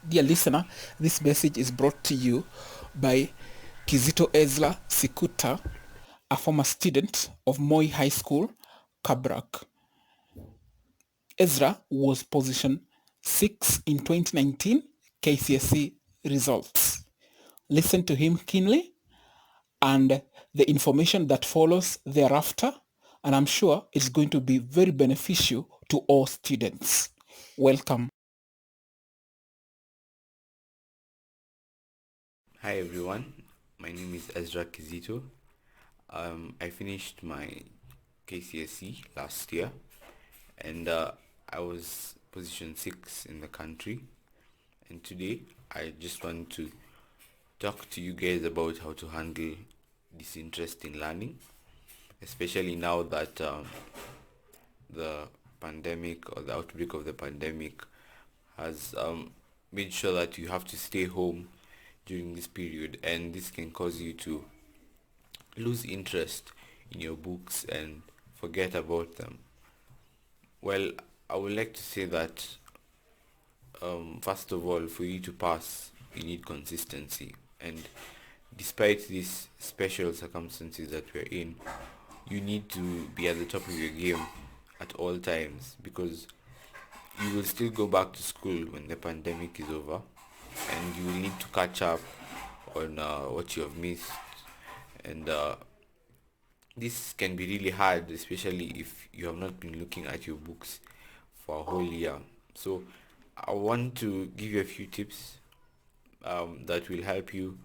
Dear listener, this message is brought to you by Kizito Ezra Sikuta, a former student of Moi High School, Kabrak. Ezra was position 6 in 2019 KCSE results. Listen to him keenly and the information that follows thereafter, and I'm sure it's going to be very beneficial to all students. Welcome. Hi everyone, my name is Ezra Kizito. I finished my KCSE last year and I was position 6 in the country, and today I just want to talk to you guys about how to handle this interest in learning, especially now that the pandemic or the outbreak of the pandemic has made sure that you have to stay home during this period, and this can cause you to lose interest in your books and forget about them. Well, I would like to say that first of all, for you to pass, you need consistency. And despite these special circumstances that we're in, you need to be at the top of your game at all times, because you will still go back to school when the pandemic is over, and you will need to catch up on what you have missed. And this can be really hard, especially if you have not been looking at your books for a whole year. So I want to give you a few tips that will help you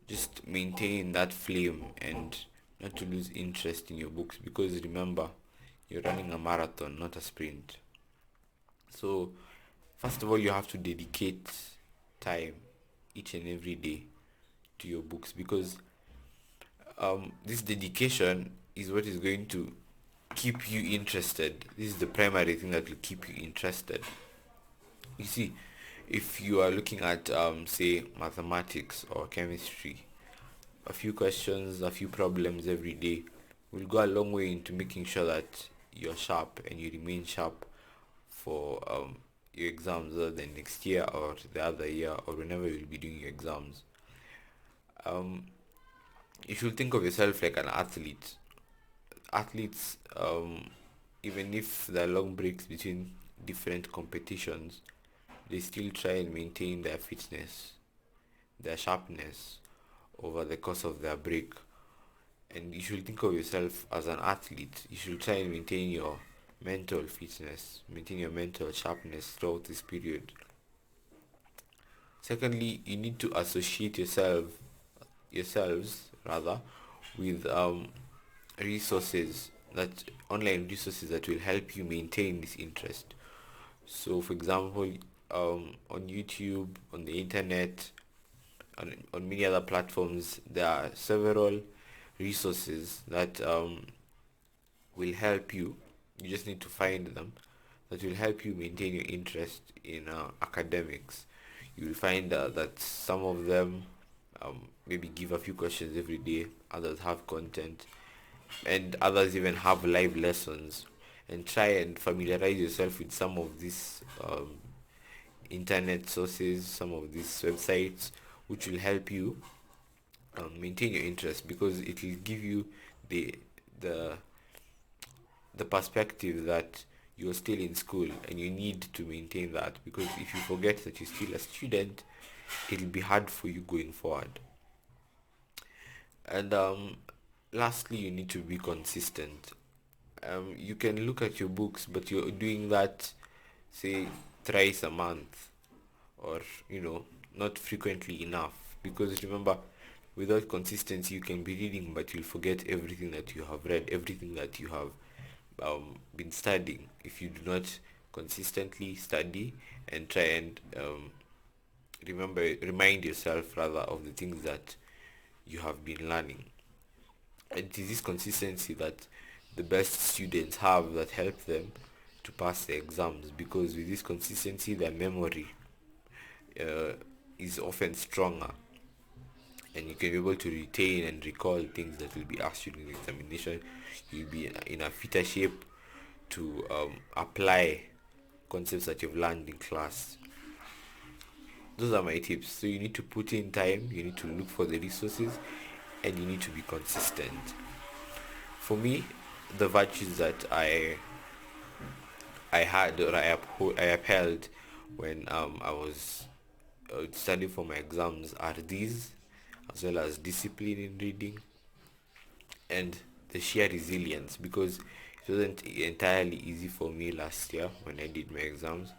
just maintain that flame and not to lose interest in your books, because remember, you're running a marathon, not a sprint. So first of all, you have to dedicate time each and every day to your books, because this dedication is what is going to keep you interested. This is the primary thing that will keep you interested. You see, if you are looking at, say, mathematics or chemistry, a few questions, a few problems every day will go a long way into making sure that you're sharp and you remain sharp for your exams, whether the next year or the other year or whenever you'll be doing your exams. Um, you should think of yourself like an athlete. Athletes, even if there are long breaks between different competitions, they still try and maintain their fitness, their sharpness over the course of their break. And you should think of yourself as an athlete. You should try and maintain your mental fitness, maintain your mental sharpness throughout this period. Secondly, you need to associate yourselves rather with resources that online resources that will help you maintain this interest. So for example, on YouTube, on the internet, on many other platforms, there are several resources that will help you. You just need to find them, that will help you maintain your interest in academics. You will find that some of them maybe give a few questions every day, others have content, and others even have live lessons. And try and familiarize yourself with some of these internet sources, some of these websites, which will help you maintain your interest, because it will give you the the the perspective that you're still in school and you need to maintain that, because if you forget that you're still a student, it'll be hard for you going forward. And lastly, you need to be consistent. You can look at your books, but you're doing that, say, thrice a month, or not frequently enough, because remember, without consistency you can be reading but you'll forget everything that you have read, everything that you have been studying, if you do not consistently study and try and remind yourself rather of the things that you have been learning. And it is this consistency that the best students have that help them to pass the exams, because with this consistency their memory uh, is often stronger, and you can be able to retain and recall things that will be asked during the examination. You'll be in a fitter shape to apply concepts that you've learned in class. those are my tips. So you need to put in time, you need to look for the resources, and you need to be consistent. For me, the virtues that I had, or I upheld when I was studying for my exams are these, as well as discipline in reading and the sheer resilience, because it wasn't entirely easy for me last year when I did my exams.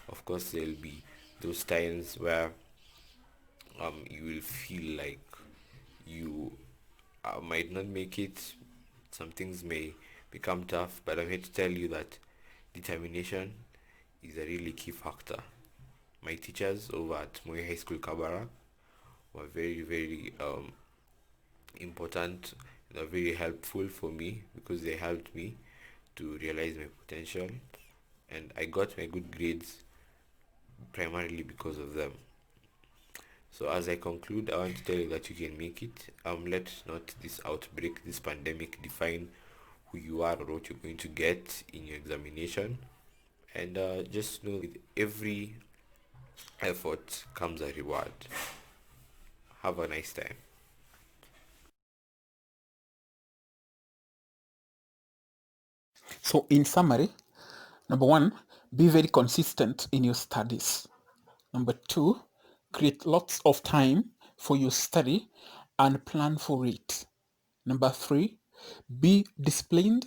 Of course, there'll be those times where you will feel like you might not make it. Some things may become tough, but I'm here to tell you that determination is a really key factor. My teachers over at Moi High School Kabara were very, very important. They were very helpful for me because they helped me to realize my potential, and I got my good grades primarily because of them. So as I conclude, I want to tell you that you can make it. Let not this outbreak, this pandemic, define who you are or what you're going to get in your examination. And just know with every effort comes a reward. Have a nice time. So in summary, number one, be very consistent in your studies. Number two, create lots of time for your study and plan for it. Number three, be disciplined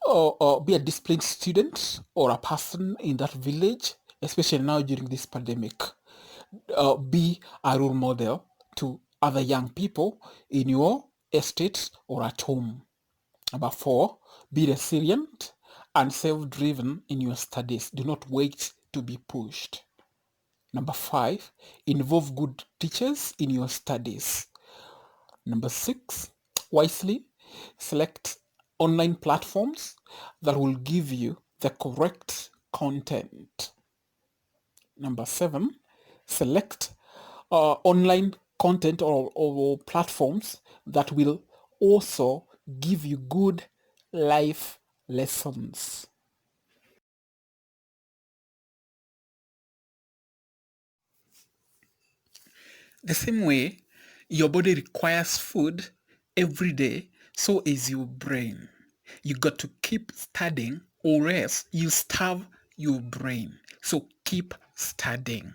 or be a disciplined student or a person in that village, especially now during this pandemic. Be a role model to other young people in your estate or at home. Number four, be resilient and self-driven in your studies. Do not wait to be pushed. Number five, involve good teachers in your studies. Number six, wisely select online platforms that will give you the correct content. Number seven, select online content or platforms that will also give you good life lessons. The same way your body requires food every day, so is your brain. You got to keep studying or else you starve your brain. So keep studying.